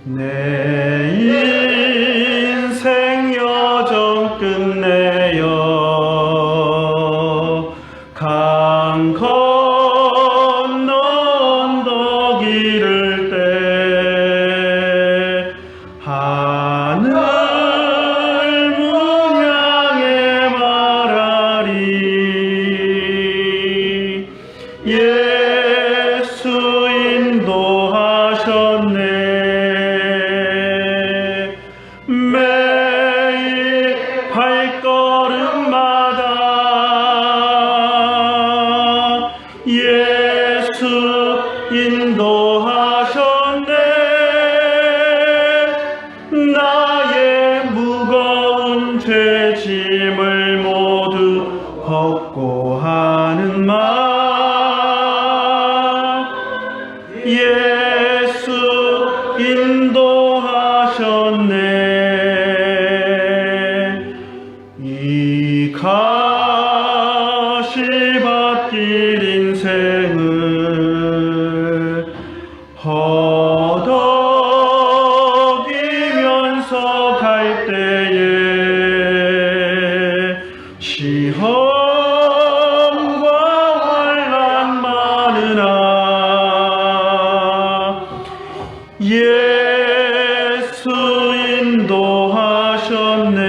내 인생 여정 끝내어 강 건너 언덕 이를 때 하늘 문양에 말하리 예수 인도하셨네 매일 발걸음마다 예수 인도하셨네 나의 무거운 죄짐을 모두 벗고 하는 말 예수 인도하셨네 이 가시밭길 인생을 허덕이면서 갈 때에 시험과 환난 많으나 예수 인도하셨네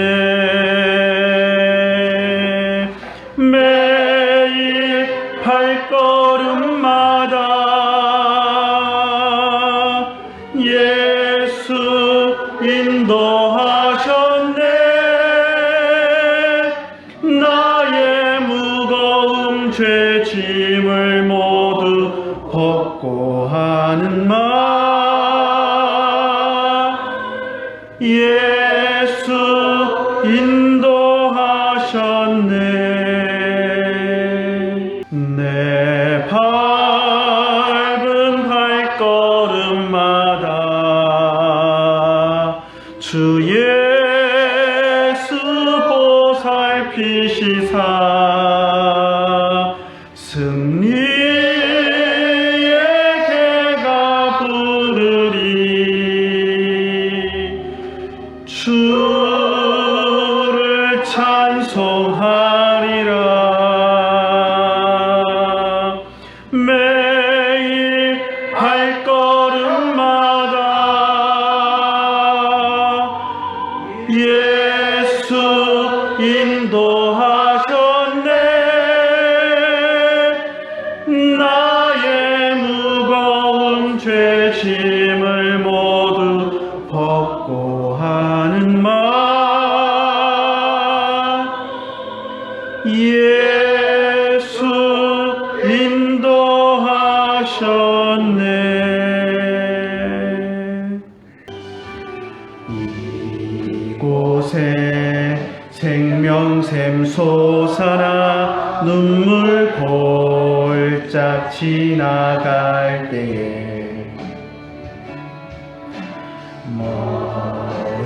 매일 발걸음마다 예수 인도하셨네 나의 무거운 죄짐을 모두 벗고 하는 말 예수 인도하셨네 내 밟은 발걸음마다 주 예수 보살피시사 승리의 개가 부르리 주를 찬송하리라 매일 발걸음마다 예수 인도하셨네 나의 무거운 죄짐을 모두 벗고 하는 말 예수 인도하셨네 이곳에 생명샘 솟아나 눈물 골짝 지나갈 때에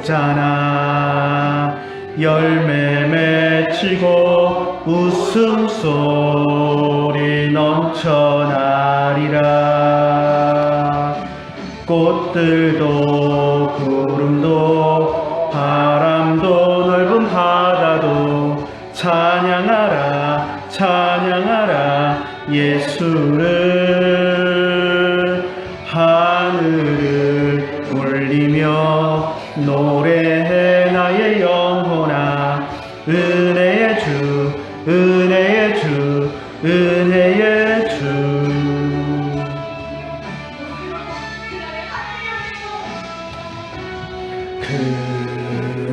모자나 열매 맺히고 웃음소리 넘쳐나리라 꽃들도 구름도 바람도 넓은 바다도 찬양하라 찬양하라 예수를 하늘을 울리며 노래해 나의 영혼아 은혜의 주 은혜의 주 은혜의 주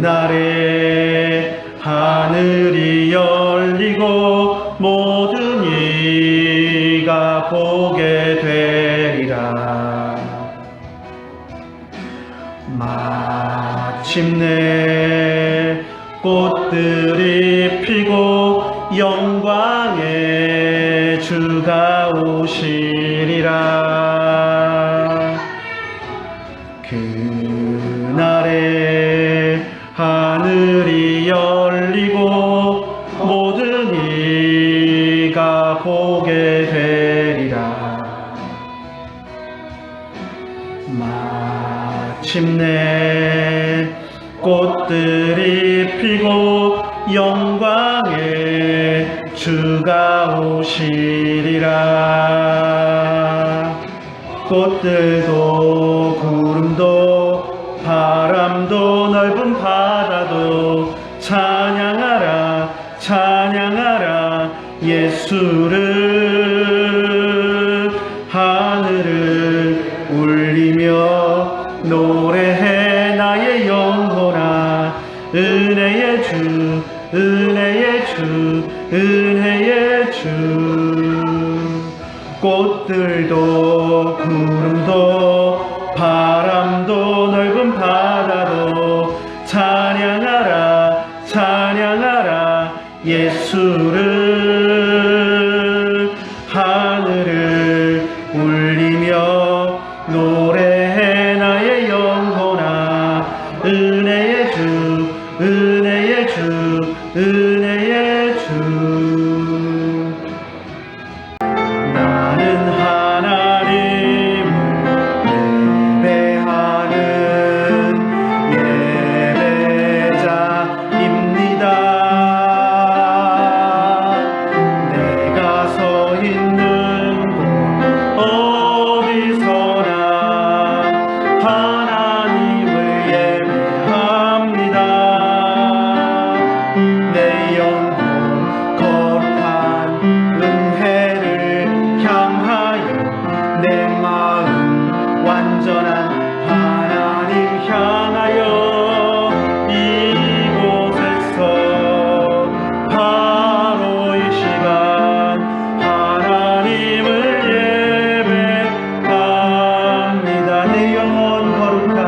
그날에 하늘이 열리고 모든 이가 보게 되리라 마침내 꽃들이 피고 영광의 주가 오시리라 그날에 하늘이 열리고 모든 이가 보게 되리라 마침내 싶네. 꽃들이 피고 영광에 주가 오시리라. 꽃들도 구름도 바람도 넓은 바다도 찬양하라 찬양하라 예수를. 하늘을 울리며 노래해 나의 영혼아. 은혜의 주 은혜의 주 은혜의 주. 꽃들도 구름도 바람도 넓은 바다도 찬양하라 찬양하라 예수를. 하늘을 울리며 노래해 나의 영혼아. 은혜의 주 은혜의 주 은혜의 주. 나는 하나님을 예배하는 예배자입니다. 내가 서 있는 곳 어디서나 하나님을 예배합니다. 내 영혼 거룩한 은혜를 향하여 내 마음 완전한 하나님 향하여 이곳에서 바로 이 시간 하나님을 예배합니다. 내 영혼 거룩한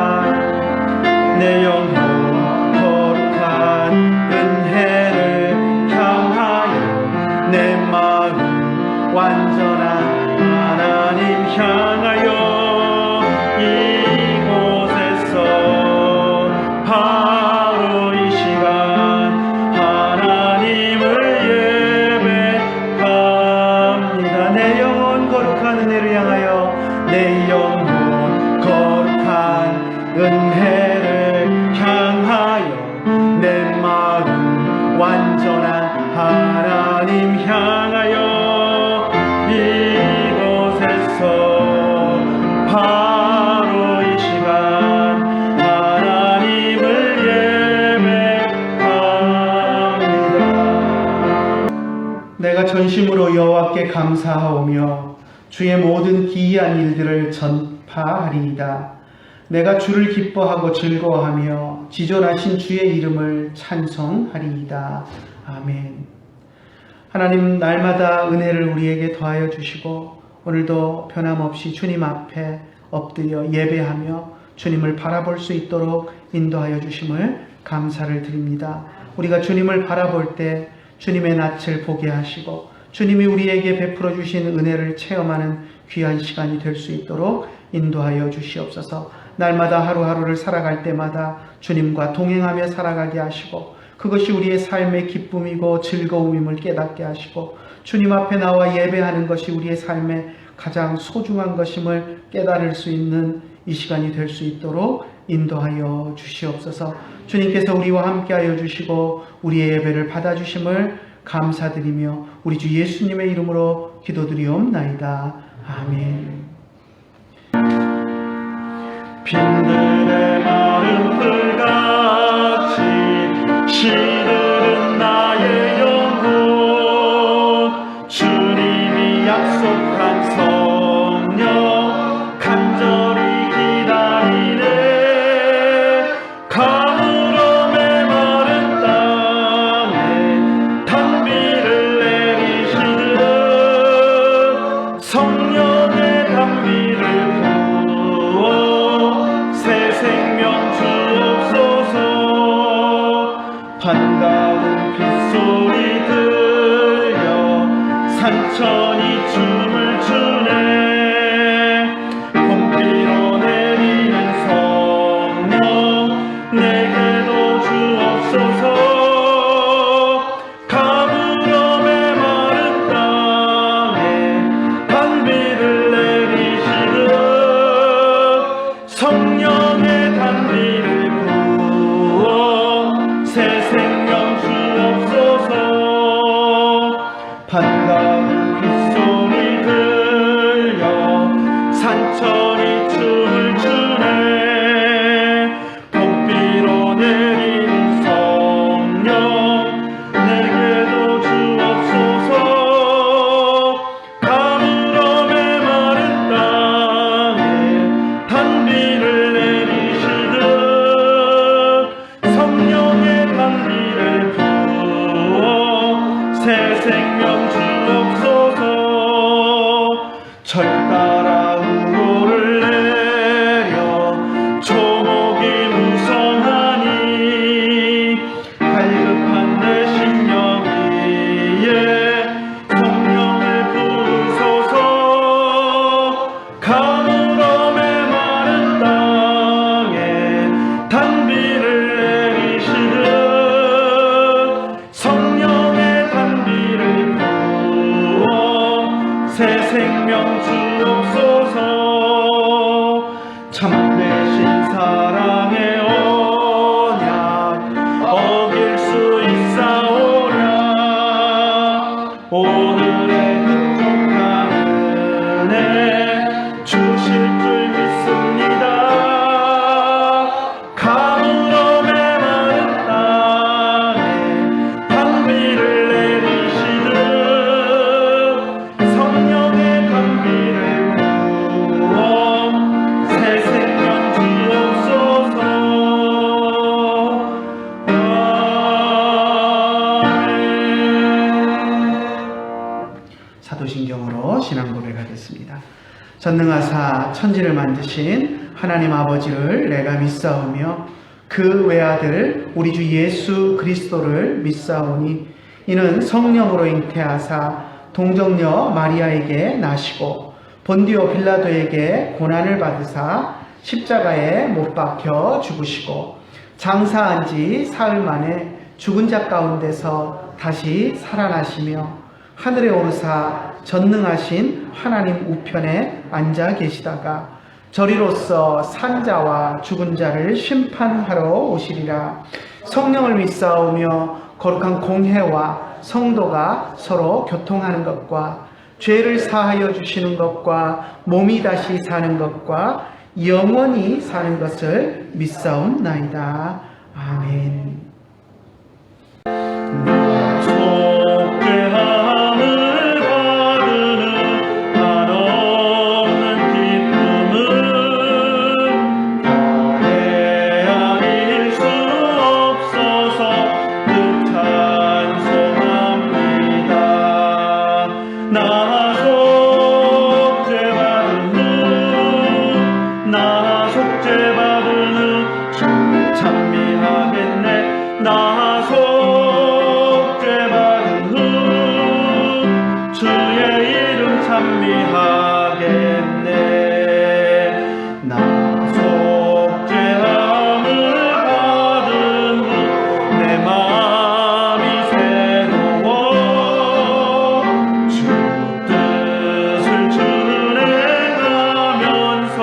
내 영혼 거룩한 은혜를 향하여 내 마음 완전한 하나님 향하여 이곳에서 바로 이 시간 하나님을 예배합니다. 내 영혼 거룩한 은혜를 향하여 내 영혼 거룩한 은혜를 향하여 내 마음 완전한 하나님 향하여 이곳에서 바로 이 시간 하나님을 예배합니다. 내가 전심으로 여호와께 감사하오며 주의 모든 기이한 일들을 전파하리이다. 내가 주를 기뻐하고 즐거워하며 지존하신 주의 이름을 찬송하리이다. 아멘. 하나님, 날마다 은혜를 우리에게 더하여 주시고 오늘도 변함없이 주님 앞에 엎드려 예배하며 주님을 바라볼 수 있도록 인도하여 주심을 감사를 드립니다. 우리가 주님을 바라볼 때 주님의 낯을 보게 하시고 주님이 우리에게 베풀어 주신 은혜를 체험하는 귀한 시간이 될 수 있도록 인도하여 주시옵소서. 날마다 하루하루를 살아갈 때마다 주님과 동행하며 살아가게 하시고 그것이 우리의 삶의 기쁨이고 즐거움임을 깨닫게 하시고 주님 앞에 나와 예배하는 것이 우리의 삶의 가장 소중한 것임을 깨달을 수 있는 이 시간이 될 수 있도록 인도하여 주시옵소서. 주님께서 우리와 함께하여 주시고 우리의 예배를 받아주심을 감사드리며 우리 주 예수님의 이름으로 기도드리옵나이다. 아멘. 빈들의 마른 풀같이 시들은 나의 영혼. 주님이 약속한 성령 간절히 기다리네. 가물어 메마른 땅에 단비를 내리시듯 성령의 단비를 부어 새 생명 주옵소서. 반가운 빗소리 들려 산천이 춤을 추네. 봄비로 내리는 성령 내게도 주옵소서. 가물어 메마른 땅에 단비를 내리시듯 성령의 절 따라 우로를 내려 초목이 무성하니 갈급한 내 심령 위에 성령을 부으소서. 가물어 메마른 땅에 단비를 내리시듯 성령의 단비를 부어 새 생명 주옵소서. 참되신 사랑의 언약 어길 수 있사오랴. 오늘의 흡족한 은혜 주실 줄 믿습니다. 가물어 메마른 땅에 단비를 내리시듯 성령의 단비를 부어 새 생명 주옵소서. 사도신경으로 신앙 고백하겠습니다. 전능하사 천지를 만드신 하나님 아버지를 내가 믿사오며 그 외아들 우리 주 예수 그리스도를 믿사오니 이는 성령으로 잉태하사 동정녀 마리아에게 나시고 본디오 빌라도에게 고난을 받으사 십자가에 못 박혀 죽으시고 장사한 지 사흘 만에 죽은 자 가운데서 다시 살아나시며 하늘에 오르사 전능하신 하나님 우편에 앉아 계시다가 저리로서 산자와 죽은 자를 심판하러 오시리라. 성령을 믿사오며 거룩한 공회와 성도가 서로 교통하는 것과 죄를 사하여 주시는 것과 몸이 다시 사는 것과 영원히 사는 것을 믿사옵나이다. 아멘. 나 속죄받은 후 찬미하겠네. 나 속죄받은 후 주의 이름 찬미하겠네. 나 속죄함을 받은 후 내 마음이 새로워 주 뜻을 준행하면서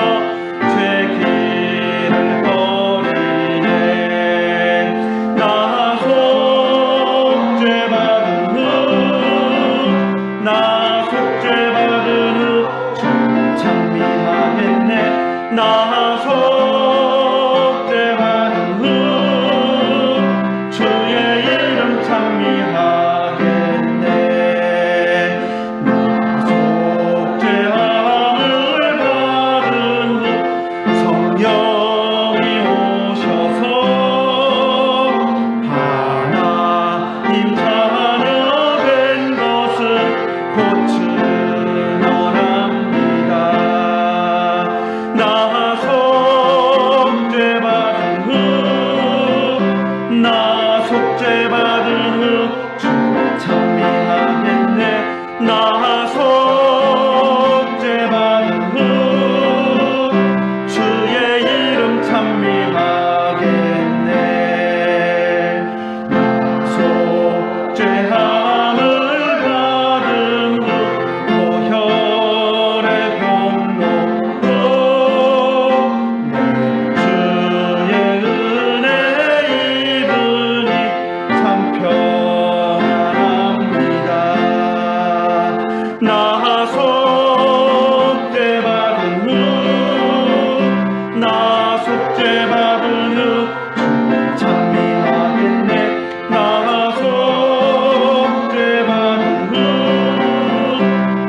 나 속죄받은 후 주의 이름 찬미하겠네. 나 속죄함을 받은 후 성령이 오셔서 하나님 자녀 된 것을 고증하랍니다. 나 속죄받은 후 주 찬미하겠네. 나 속죄받은 후 주의 이름 찬미하겠네. 나 속죄함을 받은 후 보혈의 공로로 주의 은혜 입으니 참 평안합니다. 나 속죄받은 후 나 속죄받은 후 주 찬미하겠네. 나 속죄받은 후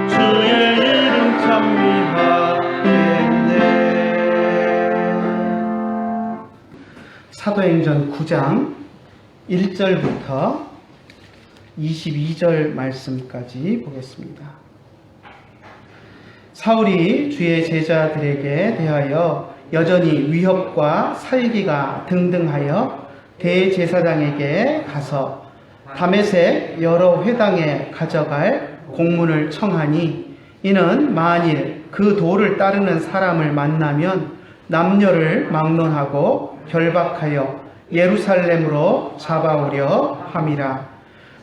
주의 이름 찬미하겠네. 사도행전 9장 1절부터 22절 말씀까지 보겠습니다. 사울이 주의 제자들에게 대하여 여전히 위협과 살기가 등등하여 대제사장에게 가서 다메섹 여러 회당에 가져갈 공문을 청하니, 이는 만일 그 도를 따르는 사람을 만나면 남녀를 막론하고 결박하여 예루살렘으로 잡아오려 함이라.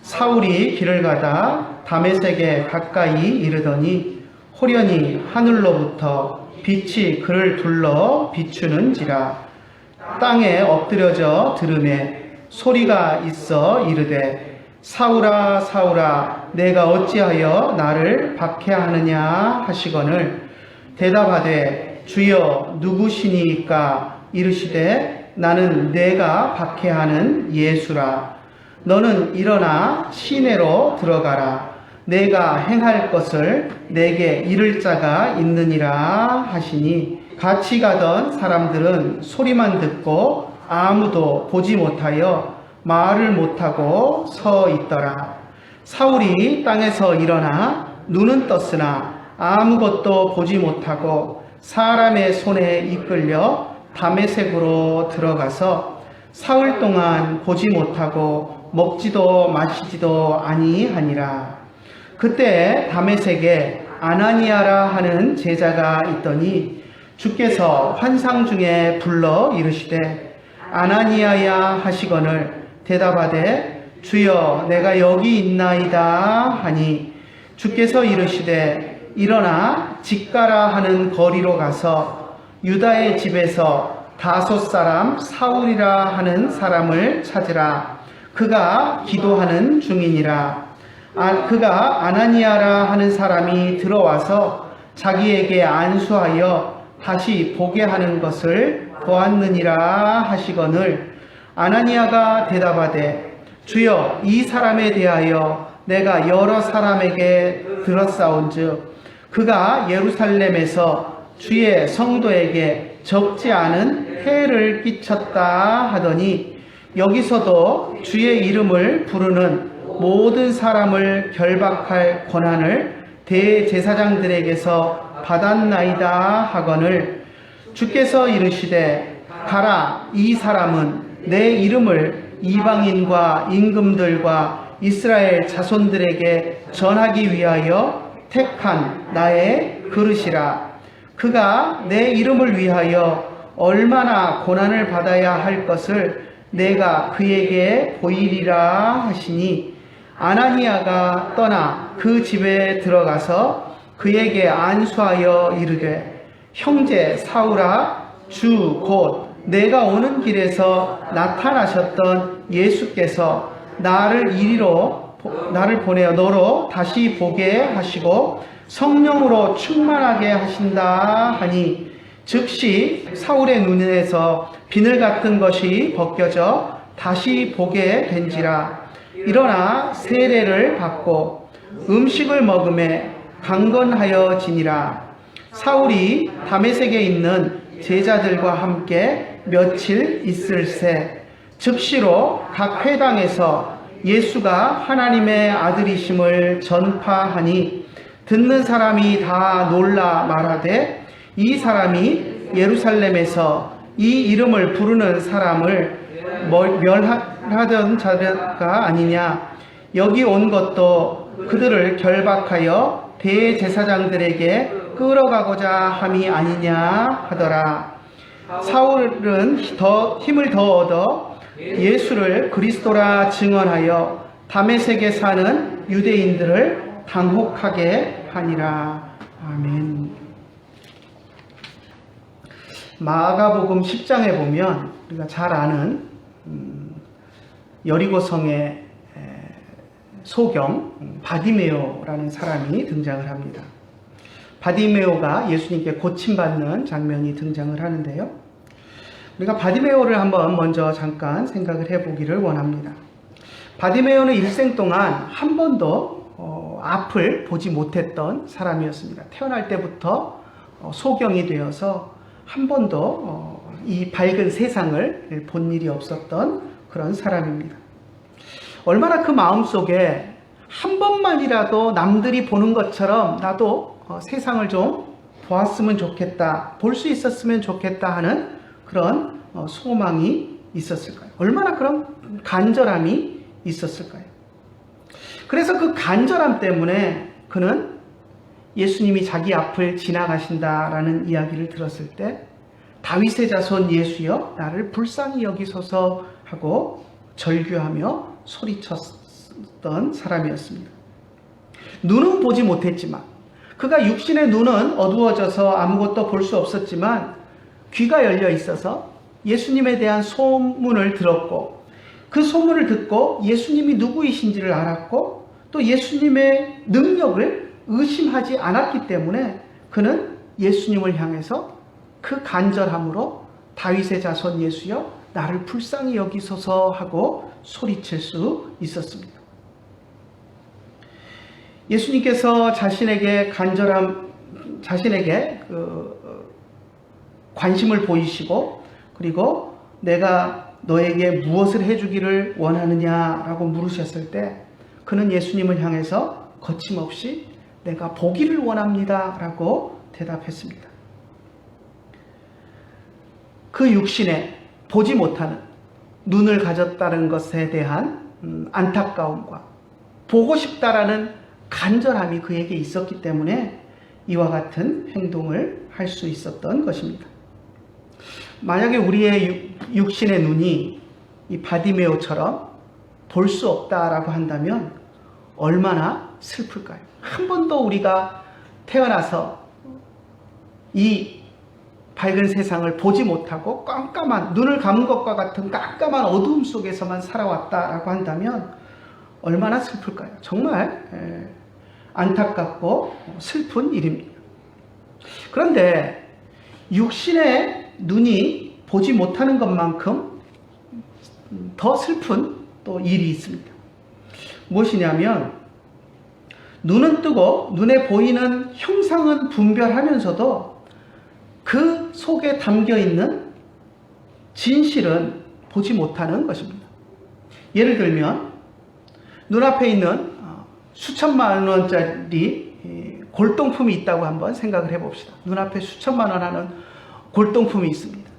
사울이 길을 가다 다메섹에 가까이 이르더니 호련히 하늘로부터 빛이 그를 둘러 비추는지라. 땅에 엎드려져 들으매 소리가 있어 이르되, 사울아 사울아 내가 어찌하여 나를 박해하느냐 하시거늘, 대답하되 주여 누구시니까? 이르시되 나는 내가 박해하는 예수라. 너는 일어나 시내로 들어가라. 내가 행할 것을 내게 이를 자가 있느니라 하시니, 같이 가던 사람들은 소리만 듣고 아무도 보지 못하여 말을 못하고 서 있더라. 사울이 땅에서 일어나 눈은 떴으나 아무것도 보지 못하고 사람의 손에 이끌려 다메섹으로 들어가서 사흘 동안 보지 못하고 먹지도 마시지도 아니하니라. 그때 다메섹에 아나니아라 하는 제자가 있더니 주께서 환상 중에 불러 이르시되, 아나니아야 하시거늘, 대답하되 주여 내가 여기 있나이다 하니, 주께서 이르시되 일어나 직가라 하는 거리로 가서 유다의 집에서 다섯 사람 사울이라 하는 사람을 찾으라. 그가 기도하는 중이니라. 그가 아나니아라 하는 사람이 들어와서 자기에게 안수하여 다시 보게 하는 것을 보았느니라 하시거늘, 아나니아가 대답하되 주여 이 사람에 대하여 내가 여러 사람에게 들었사온즉 그가 예루살렘에서 주의 성도에게 적지 않은 해를 끼쳤다 하더니, 여기서도 주의 이름을 부르는 모든 사람을 결박할 권한을 대제사장들에게서 받았나이다 하거늘, 주께서 이르시되 가라. 이 사람은 내 이름을 이방인과 임금들과 이스라엘 자손들에게 전하기 위하여 택한 나의 그릇이라. 그가 내 이름을 위하여 얼마나 고난을 받아야 할 것을 내가 그에게 보이리라 하시니, 아나니아가 떠나 그 집에 들어가서 그에게 안수하여 이르되, 형제 사울아, 주 곧 내가 오는 길에서 나타나셨던 예수께서 나를 보내어 너로 다시 보게 하시고 성령으로 충만하게 하신다 하니, 즉시 사울의 눈에서 비늘 같은 것이 벗겨져 다시 보게 된지라. 일어나 세례를 받고 음식을 먹음에 강건하여지니라. 사울이 다메섹에 있는 제자들과 함께 며칠 있을새 즉시로 각 회당에서 예수가 하나님의 아들이심을 전파하니, 듣는 사람이 다 놀라 말하되, 이 사람이 예루살렘에서 이 이름을 부르는 사람을 멸하던 자가 아니냐. 여기 온 것도 그들을 결박하여 대제사장들에게 끌어가고자 함이 아니냐 하더라. 사울은 힘을 더 얻어 예수를 그리스도라 증언하여 다메섹에 사는 유대인들을 당혹하게 하니라. 아멘. 마가복음 10장에 보면 우리가 잘 아는 여리고성의 소경 바디메오라는 사람이 등장을 합니다. 바디메오가 예수님께 고침받는 장면이 등장을 하는데요. 우리가 바디메오를 한번 먼저 잠깐 생각을 해보기를 원합니다. 바디메오는 일생 동안 한 번도 앞을 보지 못했던 사람이었습니다. 태어날 때부터 소경이 되어서 한 번도 이 밝은 세상을 본 일이 없었던 그런 사람입니다. 얼마나 그 마음속에 한 번만이라도 남들이 보는 것처럼 나도 세상을 좀 보았으면 좋겠다, 볼 수 있었으면 좋겠다 하는 그런 소망이 있었을까요? 얼마나 그런 간절함이 있었을까요? 그래서 그 간절함 때문에 그는 예수님이 자기 앞을 지나가신다라는 이야기를 들었을 때 다윗의 자손 예수여 나를 불쌍히 여기소서 하고 절규하며 소리쳤던 사람이었습니다. 눈은 보지 못했지만, 그가 육신의 눈은 어두워져서 아무것도 볼 수 없었지만 귀가 열려 있어서 예수님에 대한 소문을 들었고, 그 소문을 듣고 예수님이 누구이신지를 알았고, 또 예수님의 능력을 의심하지 않았기 때문에 그는 예수님을 향해서 그 간절함으로 다윗의 자손 예수여 나를 불쌍히 여기소서 하고 소리칠 수 있었습니다. 예수님께서 자신에게 관심을 보이시고, 그리고 내가 너에게 무엇을 해주기를 원하느냐라고 물으셨을 때 그는 예수님을 향해서 거침없이 내가 보기를 원합니다 라고 대답했습니다. 그 육신에 보지 못하는 눈을 가졌다는 것에 대한 안타까움과 보고 싶다라는 간절함이 그에게 있었기 때문에 이와 같은 행동을 할 수 있었던 것입니다. 만약에 우리의 육신의 눈이 이 바디메오처럼 볼 수 없다라고 한다면 얼마나 슬플까요? 한 번도 우리가 태어나서 이 밝은 세상을 보지 못하고 깜깜한, 눈을 감은 것과 같은 깜깜한 어두움 속에서만 살아왔다라고 한다면 얼마나 슬플까요? 정말 안타깝고 슬픈 일입니다. 그런데 육신의 눈이 보지 못하는 것만큼 더 슬픈 또 일이 있습니다. 무엇이냐면 눈은 뜨고 눈에 보이는 형상은 분별하면서도 그 속에 담겨있는 진실은 보지 못하는 것입니다. 예를 들면 눈앞에 있는 수천만 원짜리 골동품이 있다고 한번 생각을 해봅시다. 눈앞에 수천만 원 하는 골동품이 있습니다.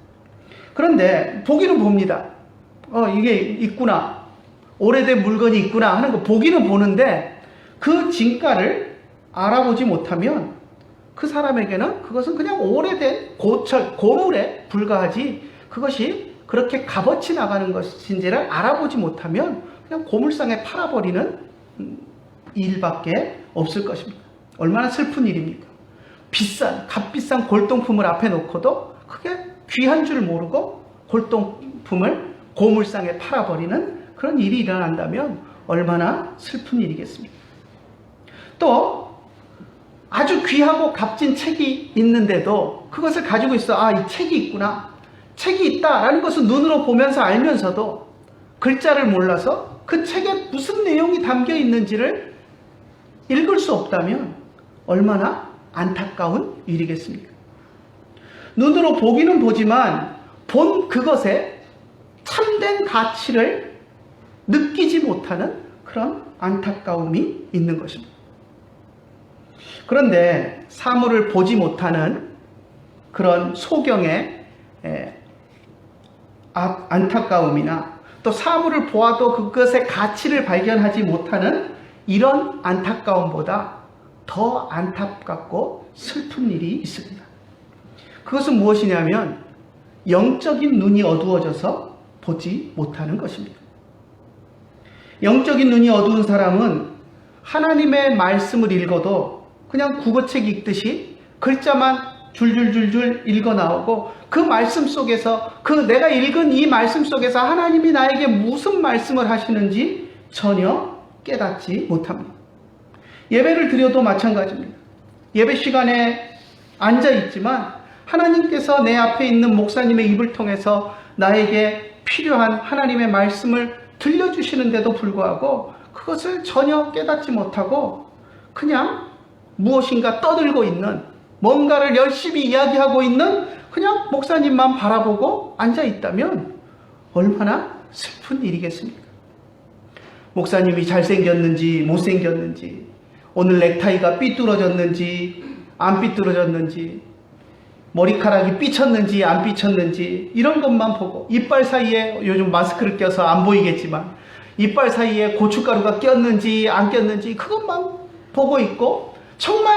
그런데 보기는 봅니다. 이게 있구나, 오래된 물건이 있구나 하는 거 보기는 보는데 그 진가를 알아보지 못하면 그 사람에게는 그것은 그냥 오래된 고물에 불과하지, 그것이 그렇게 값어치 나가는 것인지를 알아보지 못하면 그냥 고물상에 팔아버리는 일밖에 없을 것입니다. 얼마나 슬픈 일입니까? 값비싼 골동품을 앞에 놓고도 그게 귀한 줄 모르고 골동품을 고물상에 팔아버리는 그런 일이 일어난다면 얼마나 슬픈 일이겠습니까? 또 아주 귀하고 값진 책이 있는데도 그것을 가지고 있어, 이 책이 있구나, 책이 있다라는 것을 눈으로 보면서 알면서도 글자를 몰라서 그 책에 무슨 내용이 담겨 있는지를 읽을 수 없다면 얼마나 안타까운 일이겠습니까? 눈으로 보기는 보지만 본 그것의 참된 가치를 느끼지 못하는 그런 안타까움이 있는 것입니다. 그런데 사물을 보지 못하는 그런 소경의 안타까움이나 또 사물을 보아도 그것의 가치를 발견하지 못하는 이런 안타까움보다 더 안타깝고 슬픈 일이 있습니다. 그것은 무엇이냐면 영적인 눈이 어두워져서 보지 못하는 것입니다. 영적인 눈이 어두운 사람은 하나님의 말씀을 읽어도 그냥 국어책 읽듯이 글자만 줄줄줄줄 읽어 나오고 그 말씀 속에서 내가 읽은 이 말씀 속에서 하나님이 나에게 무슨 말씀을 하시는지 전혀 깨닫지 못합니다. 예배를 드려도 마찬가지입니다. 예배 시간에 앉아 있지만 하나님께서 내 앞에 있는 목사님의 입을 통해서 나에게 필요한 하나님의 말씀을 들려주시는데도 불구하고 그것을 전혀 깨닫지 못하고 그냥 무엇인가 떠들고 있는, 뭔가를 열심히 이야기하고 있는 그냥 목사님만 바라보고 앉아 있다면 얼마나 슬픈 일이겠습니까? 목사님이 잘생겼는지 못생겼는지, 오늘 넥타이가 삐뚤어졌는지 안 삐뚤어졌는지, 머리카락이 삐쳤는지 안 삐쳤는지 이런 것만 보고, 이빨 사이에 요즘 마스크를 껴서 안 보이겠지만 이빨 사이에 고춧가루가 꼈는지 안 꼈는지 그것만 보고 있고, 정말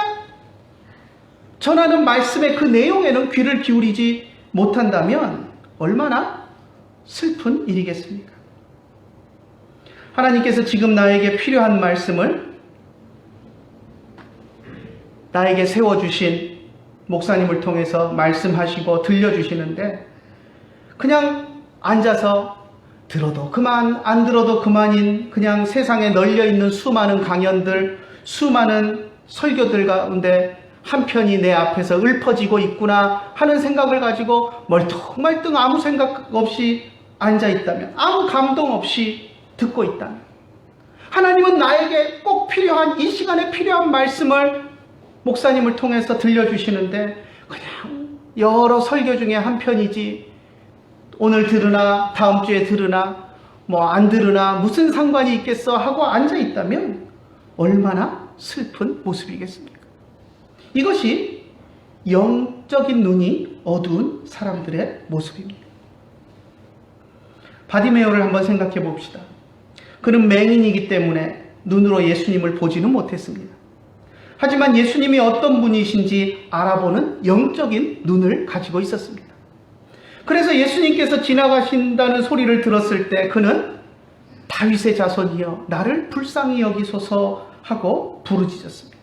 전하는 말씀의 그 내용에는 귀를 기울이지 못한다면 얼마나 슬픈 일이겠습니까? 하나님께서 지금 나에게 필요한 말씀을 나에게 세워주신 목사님을 통해서 말씀하시고 들려주시는데, 그냥 앉아서 들어도 그만 안 들어도 그만인 그냥 세상에 널려있는 수많은 강연들, 수많은 설교들 가운데 한 편이 내 앞에서 읊어지고 있구나 하는 생각을 가지고 멀뚱멀뚱 아무 생각 없이 앉아있다면, 아무 감동 없이 듣고 있다면, 하나님은 나에게 꼭 필요한, 이 시간에 필요한 말씀을 목사님을 통해서 들려주시는데 그냥 여러 설교 중에 한 편이지, 오늘 들으나 다음 주에 들으나 뭐 안 들으나 무슨 상관이 있겠어 하고 앉아있다면 얼마나 슬픈 모습이겠습니까? 이것이 영적인 눈이 어두운 사람들의 모습입니다. 바디메오를 한번 생각해 봅시다. 그는 맹인이기 때문에 눈으로 예수님을 보지는 못했습니다. 하지만 예수님이 어떤 분이신지 알아보는 영적인 눈을 가지고 있었습니다. 그래서 예수님께서 지나가신다는 소리를 들었을 때 그는 다윗의 자손이여 나를 불쌍히 여기소서 하고 부르짖었습니다.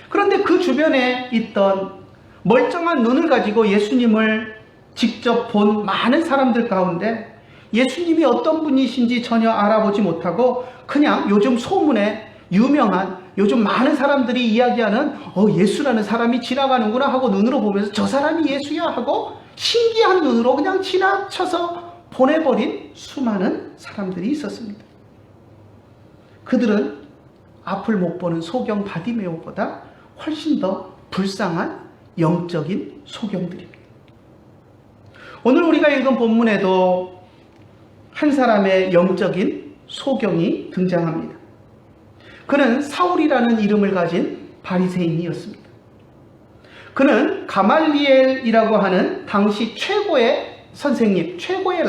그런데 그 주변에 있던 멀쩡한 눈을 가지고 예수님을 직접 본 많은 사람들 가운데 예수님이 어떤 분이신지 전혀 알아보지 못하고 그냥 요즘 소문에 유명한, 요즘 많은 사람들이 이야기하는 예수라는 사람이 지나가는구나 하고 눈으로 보면서 저 사람이 예수야 하고 신기한 눈으로 그냥 지나쳐서 보내버린 수많은 사람들이 있었습니다. 그들은 앞을 못 보는 소경 바디메오보다 훨씬 더 불쌍한 영적인 소경들입니다. 오늘 우리가 읽은 본문에도 한 사람의 영적인 소경이 등장합니다. 그는 사울이라는 이름을 가진 바리새인이었습니다. 그는 가말리엘이라고 하는 당시 최고의 선생님, 최고의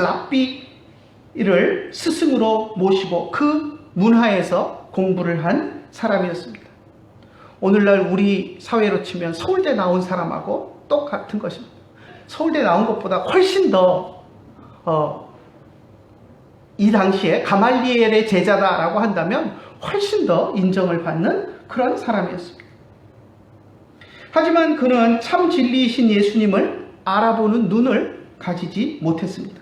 랍비를 스승으로 모시고 그 문화에서 공부를 한 사람이었습니다. 오늘날 우리 사회로 치면 서울대 나온 사람하고 똑같은 것입니다. 서울대 나온 것보다 훨씬 더 이 당시에 가말리엘의 제자다라고 한다면 훨씬 더 인정을 받는 그런 사람이었습니다. 하지만 그는 참 진리이신 예수님을 알아보는 눈을 가지지 못했습니다.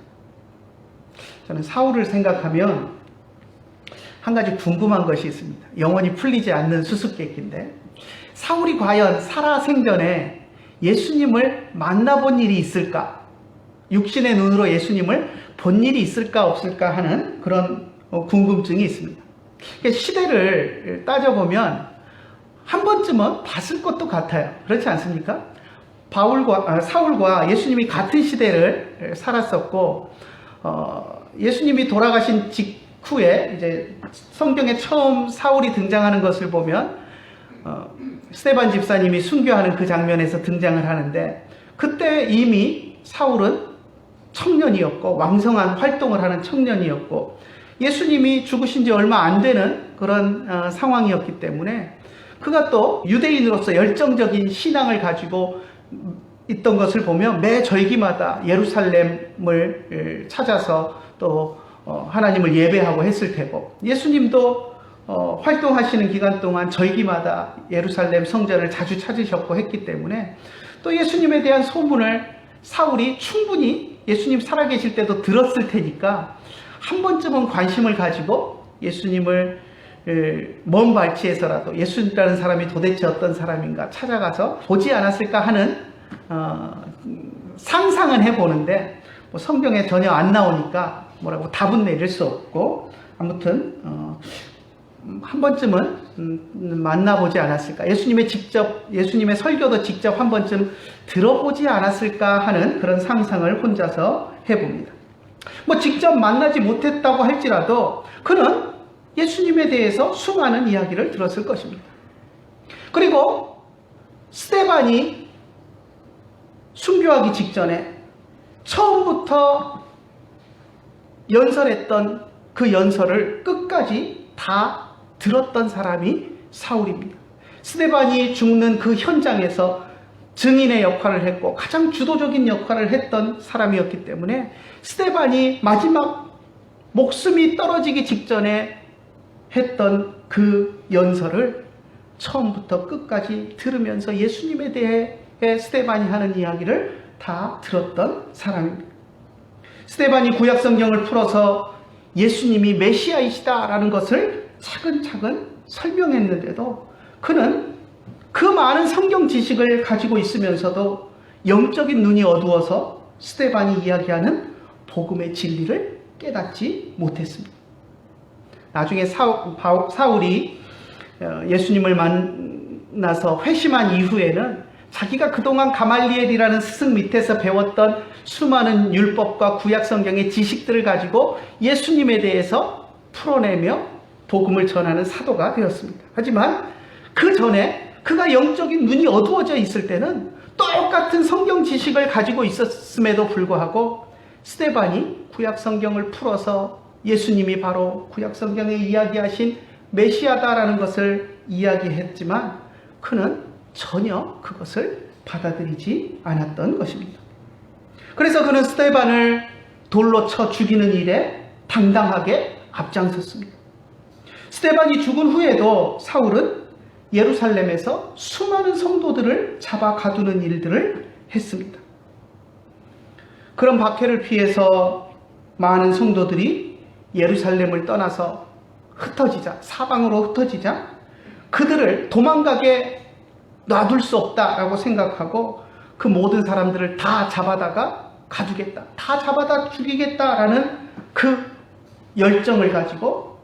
저는 사울을 생각하면 한 가지 궁금한 것이 있습니다. 영원히 풀리지 않는 수수께끼인데, 사울이 과연 살아생전에 예수님을 만나본 일이 있을까? 육신의 눈으로 예수님을 본 일이 있을까 없을까 하는 그런 궁금증이 있습니다. 시대를 따져보면 한 번쯤은 봤을 것도 같아요. 그렇지 않습니까? 사울과 예수님이 같은 시대를 살았었고, 예수님이 돌아가신 직후에 이제 성경에 처음 사울이 등장하는 것을 보면 스데반 집사님이 순교하는 그 장면에서 등장을 하는데, 그때 이미 사울은 청년이었고 왕성한 활동을 하는 청년이었고 예수님이 죽으신 지 얼마 안 되는 그런 상황이었기 때문에 그가 또 유대인으로서 열정적인 신앙을 가지고 있던 것을 보면 매 절기마다 예루살렘을 찾아서 또 하나님을 예배하고 했을 테고, 예수님도 활동하시는 기간 동안 절기마다 예루살렘 성전을 자주 찾으셨고 했기 때문에 또 예수님에 대한 소문을 사울이 충분히 예수님 살아계실 때도 들었을 테니까 한 번쯤은 관심을 가지고 예수님을 먼 발치에서라도 예수님이라는 사람이 도대체 어떤 사람인가 찾아가서 보지 않았을까 하는 상상은 해보는데 뭐 성경에 전혀 안 나오니까 뭐라고 답은 내릴 수 없고, 아무튼 한 번쯤은 만나보지 않았을까, 예수님의 설교도 직접 한 번쯤 들어보지 않았을까 하는 그런 상상을 혼자서 해봅니다. 뭐 직접 만나지 못했다고 할지라도 그는 예수님에 대해서 수많은 이야기를 들었을 것입니다. 그리고 스데반이 순교하기 직전에 처음부터 연설했던 그 연설을 끝까지 다 들었던 사람이 사울입니다. 스데반이 죽는 그 현장에서 증인의 역할을 했고 가장 주도적인 역할을 했던 사람이었기 때문에 스데반이 마지막 목숨이 떨어지기 직전에 했던 그 연설을 처음부터 끝까지 들으면서 예수님에 대해 스데반이 하는 이야기를 다 들었던 사람입니다. 스데반이 구약성경을 풀어서 예수님이 메시아이시다라는 것을 차근차근 설명했는데도 그는 그 많은 성경 지식을 가지고 있으면서도 영적인 눈이 어두워서 스데반이 이야기하는 복음의 진리를 깨닫지 못했습니다. 나중에 사울이 예수님을 만나서 회심한 이후에는 자기가 그동안 가말리엘이라는 스승 밑에서 배웠던 수많은 율법과 구약성경의 지식들을 가지고 예수님에 대해서 풀어내며 복음을 전하는 사도가 되었습니다. 하지만 그 전에 그가 영적인 눈이 어두워져 있을 때는 똑같은 성경 지식을 가지고 있었음에도 불구하고 스데반이 구약성경을 풀어서 예수님이 바로 구약성경에 이야기하신 메시아다라는 것을 이야기했지만 그는 전혀 그것을 받아들이지 않았던 것입니다. 그래서 그는 스데반을 돌로 쳐 죽이는 일에 당당하게 앞장섰습니다. 스데반이 죽은 후에도 사울은 예루살렘에서 수많은 성도들을 잡아 가두는 일들을 했습니다. 그런 박해를 피해서 많은 성도들이 예루살렘을 떠나서 흩어지자, 사방으로 흩어지자 그들을 도망가게 놔둘 수 없다라고 생각하고 그 모든 사람들을 다 잡아다가 가두겠다, 다 잡아다 죽이겠다라는 그 열정을 가지고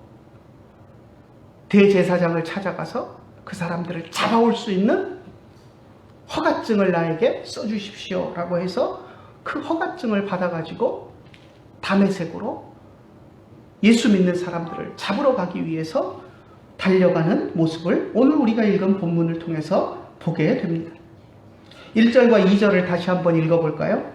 대제사장을 찾아가서 그 사람들을 잡아올 수 있는 허가증을 나에게 써주십시오 라고 해서 그 허가증을 받아가지고 다메섹으로 예수 믿는 사람들을 잡으러 가기 위해서 달려가는 모습을 오늘 우리가 읽은 본문을 통해서 보게 됩니다. 1절과 2절을 다시 한번 읽어볼까요?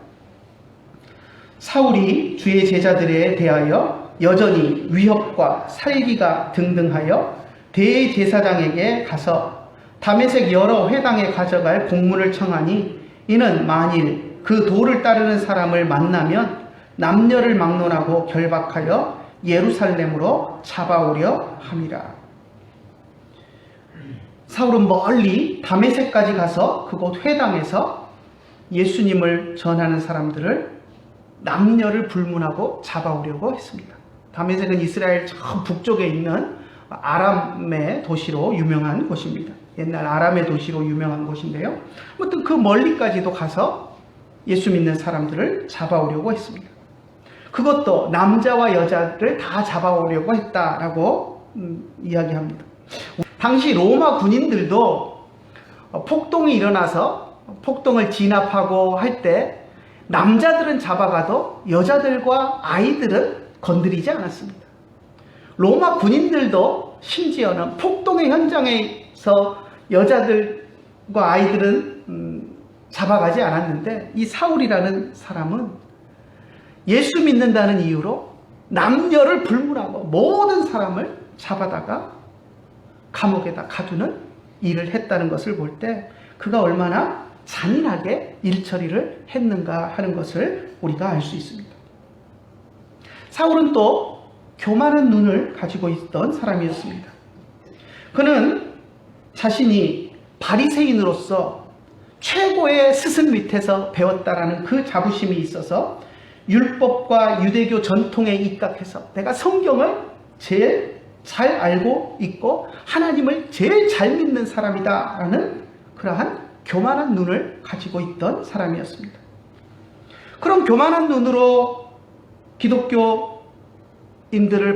사울이 주의 제자들에 대하여 여전히 위협과 살기가 등등하여 대제사장에게 가서 다메섹 여러 회당에 가져갈 공문을 청하니 이는 만일 그 도를 따르는 사람을 만나면 남녀를 막론하고 결박하여 예루살렘으로 잡아오려 함이라. 사울은 멀리 다메섹까지 가서 그곳 회당에서 예수님을 전하는 사람들을 남녀를 불문하고 잡아오려고 했습니다. 다메섹은 이스라엘 저 북쪽에 있는 아람의 도시로 유명한 곳입니다. 옛날 아람의 도시로 유명한 곳인데요. 아무튼 그 멀리까지도 가서 예수 믿는 사람들을 잡아오려고 했습니다. 그것도 남자와 여자를 다 잡아오려고 했다라고 이야기합니다. 당시 로마 군인들도 폭동이 일어나서 폭동을 진압하고 할 때 남자들은 잡아가도 여자들과 아이들은 건드리지 않았습니다. 로마 군인들도 심지어는 폭동의 현장에서 여자들과 아이들은 잡아가지 않았는데 이 사울이라는 사람은 예수 믿는다는 이유로 남녀를 불문하고 모든 사람을 잡아다가 감옥에다 가두는 일을 했다는 것을 볼 때 그가 얼마나 잔인하게 일처리를 했는가 하는 것을 우리가 알 수 있습니다. 사울은 또 교만한 눈을 가지고 있던 사람이었습니다. 그는 자신이 바리새인으로서 최고의 스승 밑에서 배웠다라는 그 자부심이 있어서 율법과 유대교 전통에 입각해서 내가 성경을 제일 잘 알고 있고 하나님을 제일 잘 믿는 사람이다라는 그러한 교만한 눈을 가지고 있던 사람이었습니다. 그런 교만한 눈으로 기독교인들을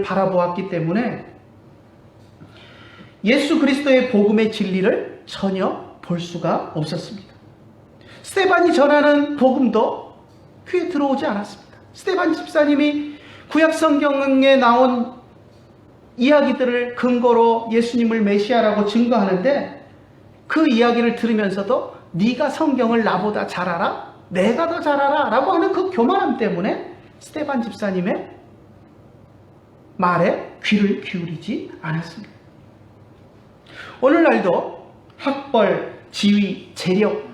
바라보았기 때문에 예수 그리스도의 복음의 진리를 전혀 볼 수가 없었습니다. 스데반이 전하는 복음도 귀에 들어오지 않았습니다. 스데반 집사님이 구약성경에 나온 이야기들을 근거로 예수님을 메시아라고 증거하는데 그 이야기를 들으면서도 네가 성경을 나보다 잘 알아? 내가 더 잘 알아? 라고 하는 그 교만함 때문에 스데반 집사님의 말에 귀를 기울이지 않았습니다. 오늘날도 학벌, 지위, 재력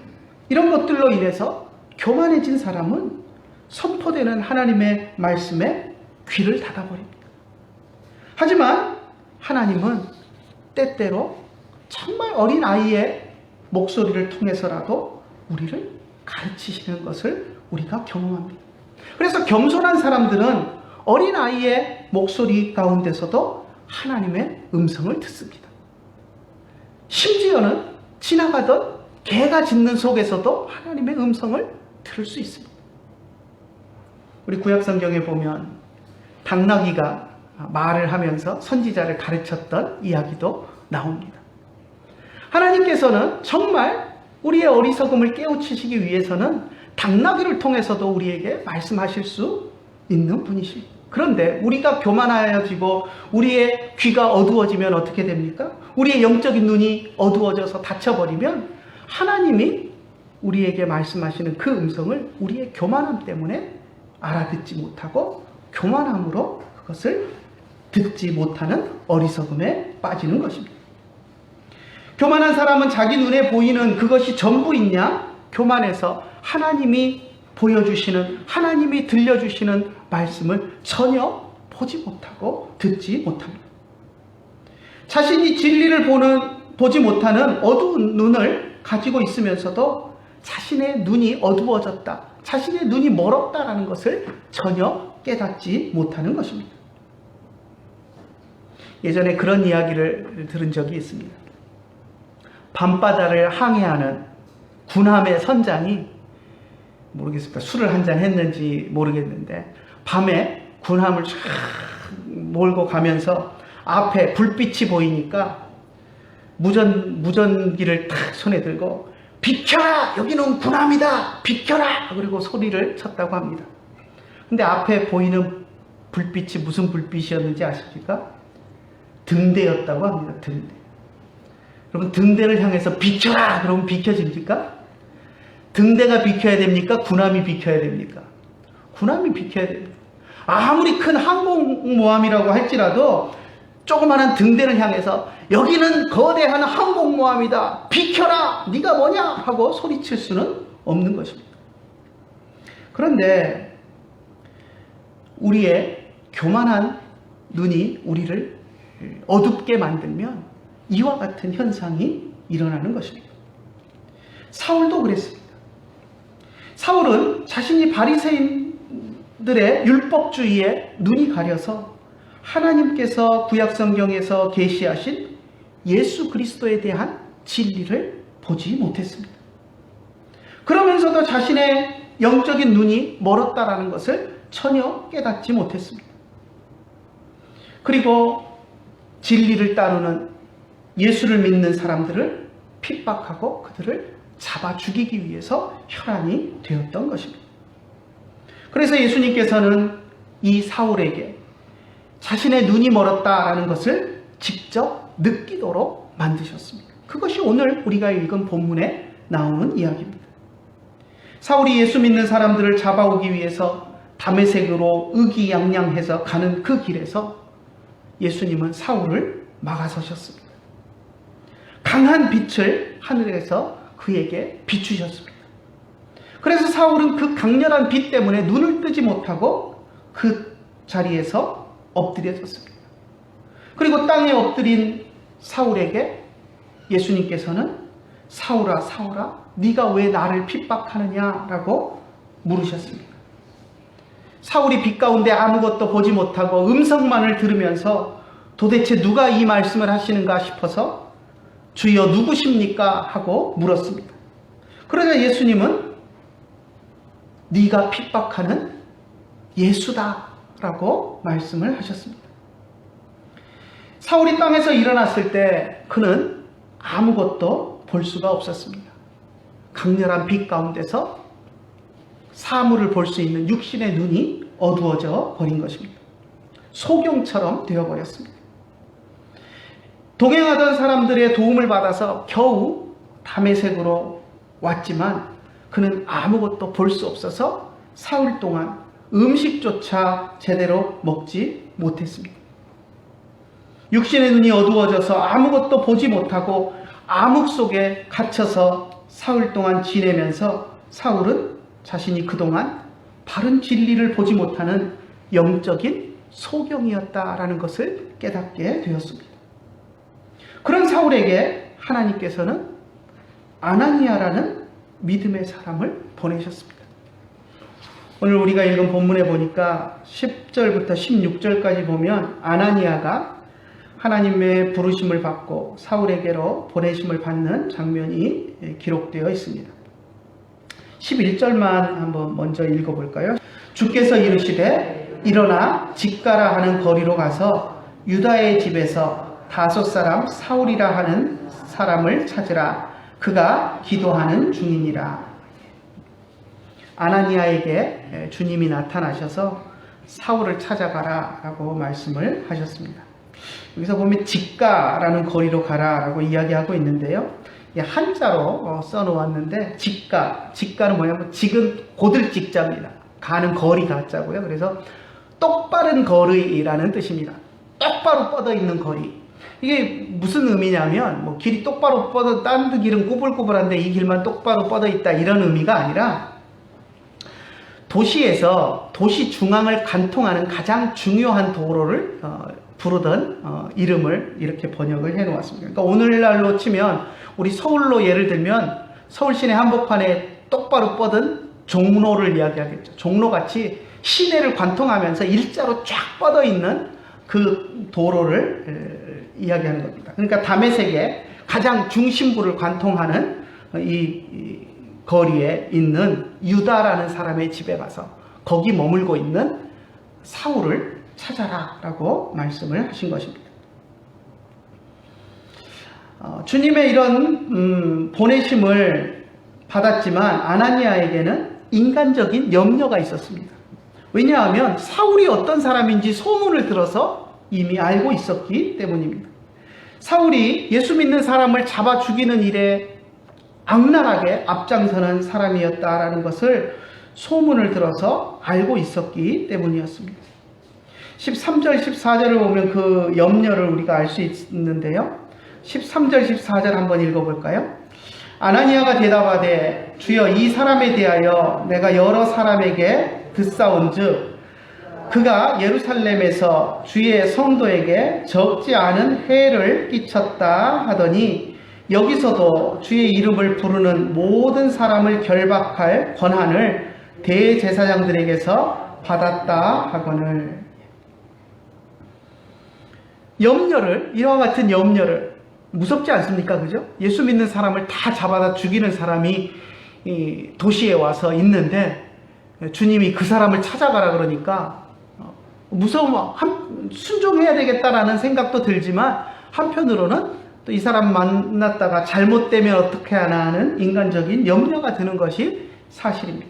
이런 것들로 인해서 교만해진 사람은 선포되는 하나님의 말씀에 귀를 닫아버립니다. 하지만 하나님은 때때로 정말 어린 아이의 목소리를 통해서라도 우리를 가르치시는 것을 우리가 경험합니다. 그래서 겸손한 사람들은 어린 아이의 목소리 가운데서도 하나님의 음성을 듣습니다. 심지어는 지나가던 개가 짖는 속에서도 하나님의 음성을 들을 수 있습니다. 우리 구약성경에 보면 당나귀가 말을 하면서 선지자를 가르쳤던 이야기도 나옵니다. 하나님께서는 정말 우리의 어리석음을 깨우치시기 위해서는 당나귀를 통해서도 우리에게 말씀하실 수 있는 분이십니다. 그런데 우리가 교만하여지고 우리의 귀가 어두워지면 어떻게 됩니까? 우리의 영적인 눈이 어두워져서 닫혀버리면 하나님이 우리에게 말씀하시는 그 음성을 우리의 교만함 때문에 알아듣지 못하고 교만함으로 그것을 듣지 못하는 어리석음에 빠지는 것입니다. 교만한 사람은 자기 눈에 보이는 그것이 전부이냐? 교만해서 하나님이 보여주시는, 하나님이 들려주시는 말씀을 전혀 보지 못하고 듣지 못합니다. 자신이 진리를 보지 못하는 어두운 눈을 가지고 있으면서도 자신의 눈이 어두워졌다, 자신의 눈이 멀었다라는 것을 전혀 깨닫지 못하는 것입니다. 예전에 그런 이야기를 들은 적이 있습니다. 밤바다를 항해하는 군함의 선장이 모르겠습니다. 술을 한잔 했는지 모르겠는데 밤에 군함을 쫙 몰고 가면서 앞에 불빛이 보이니까 무전기를 탁 손에 들고 비켜라! 여기는 군함이다! 비켜라! 그리고 소리를 쳤다고 합니다. 근데 앞에 보이는 불빛이 무슨 불빛이었는지 아십니까? 등대였다고 합니다. 등대. 여러분 등대를 향해서 비켜라! 그러면 비켜집니까? 등대가 비켜야 됩니까? 군함이 비켜야 됩니까? 군함이 비켜야 됩니다. 아무리 큰 항공모함이라고 할지라도 조그마한 등대를 향해서 여기는 거대한 항공모함이다. 비켜라. 네가 뭐냐? 하고 소리칠 수는 없는 것입니다. 그런데 우리의 교만한 눈이 우리를 어둡게 만들면 이와 같은 현상이 일어나는 것입니다. 사울도 그랬습니다. 사울은 자신이 바리새인들의 율법주의에 눈이 가려서 하나님께서 구약성경에서 계시하신 예수 그리스도에 대한 진리를 보지 못했습니다. 그러면서도 자신의 영적인 눈이 멀었다라는 것을 전혀 깨닫지 못했습니다. 그리고 진리를 따르는 예수를 믿는 사람들을 핍박하고 그들을 잡아 죽이기 위해서 혈안이 되었던 것입니다. 그래서 예수님께서는 이 사울에게 자신의 눈이 멀었다라는 것을 직접 느끼도록 만드셨습니다. 그것이 오늘 우리가 읽은 본문에 나오는 이야기입니다. 사울이 예수 믿는 사람들을 잡아오기 위해서 다메섹으로 의기양양해서 가는 그 길에서 예수님은 사울을 막아서셨습니다. 강한 빛을 하늘에서 그에게 비추셨습니다. 그래서 사울은 그 강렬한 빛 때문에 눈을 뜨지 못하고 그 자리에서 엎드려졌습니다. 그리고 땅에 엎드린 사울에게 예수님께서는 사울아 사울아 네가 왜 나를 핍박하느냐라고 물으셨습니다. 사울이 빛 가운데 아무것도 보지 못하고 음성만을 들으면서 도대체 누가 이 말씀을 하시는가 싶어서 주여 누구십니까? 하고 물었습니다. 그러자 예수님은 네가 핍박하는 예수다 라고 말씀을 하셨습니다. 사울이 땅에서 일어났을 때 그는 아무것도 볼 수가 없었습니다. 강렬한 빛 가운데서 사물을 볼 수 있는 육신의 눈이 어두워져 버린 것입니다. 소경처럼 되어버렸습니다. 동행하던 사람들의 도움을 받아서 겨우 다메섹으로 왔지만 그는 아무것도 볼 수 없어서 사흘 동안 음식조차 제대로 먹지 못했습니다. 육신의 눈이 어두워져서 아무것도 보지 못하고 암흑 속에 갇혀서 사흘 동안 지내면서 사울은 자신이 그동안 바른 진리를 보지 못하는 영적인 소경이었다라는 것을 깨닫게 되었습니다. 그런 사울에게 하나님께서는 아나니아라는 믿음의 사람을 보내셨습니다. 오늘 우리가 읽은 본문에 보니까 10절부터 16절까지 보면 아나니아가 하나님의 부르심을 받고 사울에게로 보내심을 받는 장면이 기록되어 있습니다. 11절만 한번 먼저 읽어볼까요? 주께서 이르시되 일어나 직가라 하는 거리로 가서 유다의 집에서 다소 사람 사울이라 하는 사람을 찾으라. 그가 기도하는 중이니라. 아나니아에게 주님이 나타나셔서 사울을 찾아가라 라고 말씀을 하셨습니다. 여기서 보면 직가라는 거리로 가라 라고 이야기하고 있는데요. 한자로 써놓았는데 직가는 뭐냐면 직은 고들 직자입니다. 가는 거리 가자고요. 그래서 똑바른 거리라는 뜻입니다. 똑바로 뻗어 있는 거리. 이게 무슨 의미냐면 뭐 길이 똑바로 뻗어 딴 길은 꼬불꼬불한데 이 길만 똑바로 뻗어 있다 이런 의미가 아니라 도시에서 도시 중앙을 관통하는 가장 중요한 도로를 부르던 이름을 이렇게 번역을 해 놓았습니다. 그러니까 오늘날로 치면 우리 서울로 예를 들면 서울 시내 한복판에 똑바로 뻗은 종로를 이야기하겠죠. 종로같이 시내를 관통하면서 일자로 쫙 뻗어 있는 그 도로를 이야기하는 겁니다. 그러니까 다메섹의 가장 중심부를 관통하는 이 거리에 있는 유다라는 사람의 집에 가서 거기 머물고 있는 사울을 찾아라 라고 말씀을 하신 것입니다. 주님의 이런 보내심을 받았지만 아나니아에게는 인간적인 염려가 있었습니다. 왜냐하면 사울이 어떤 사람인지 소문을 들어서 이미 알고 있었기 때문입니다. 사울이 예수 믿는 사람을 잡아 죽이는 일에 악랄하게 앞장서는 사람이었다라는 것을 소문을 들어서 알고 있었기 때문이었습니다. 13절, 14절을 보면 그 염려를 우리가 알 수 있는데요. 13절, 14절 한번 읽어볼까요? 아나니아가 대답하되 주여 이 사람에 대하여 내가 여러 사람에게 듣사온즉 그가 예루살렘에서 주의 성도에게 적지 않은 해를 끼쳤다 하더니 여기서도 주의 이름을 부르는 모든 사람을 결박할 권한을 대제사장들에게서 받았다 하거늘. 염려를, 이와 같은 염려를, 무섭지 않습니까? 그죠? 예수 믿는 사람을 다 잡아다 죽이는 사람이 이 도시에 와서 있는데 주님이 그 사람을 찾아가라 그러니까 무서워, 순종해야 되겠다라는 생각도 들지만 한편으로는 또 이 사람 만났다가 잘못되면 어떻게 하나 하는 인간적인 염려가 드는 것이 사실입니다.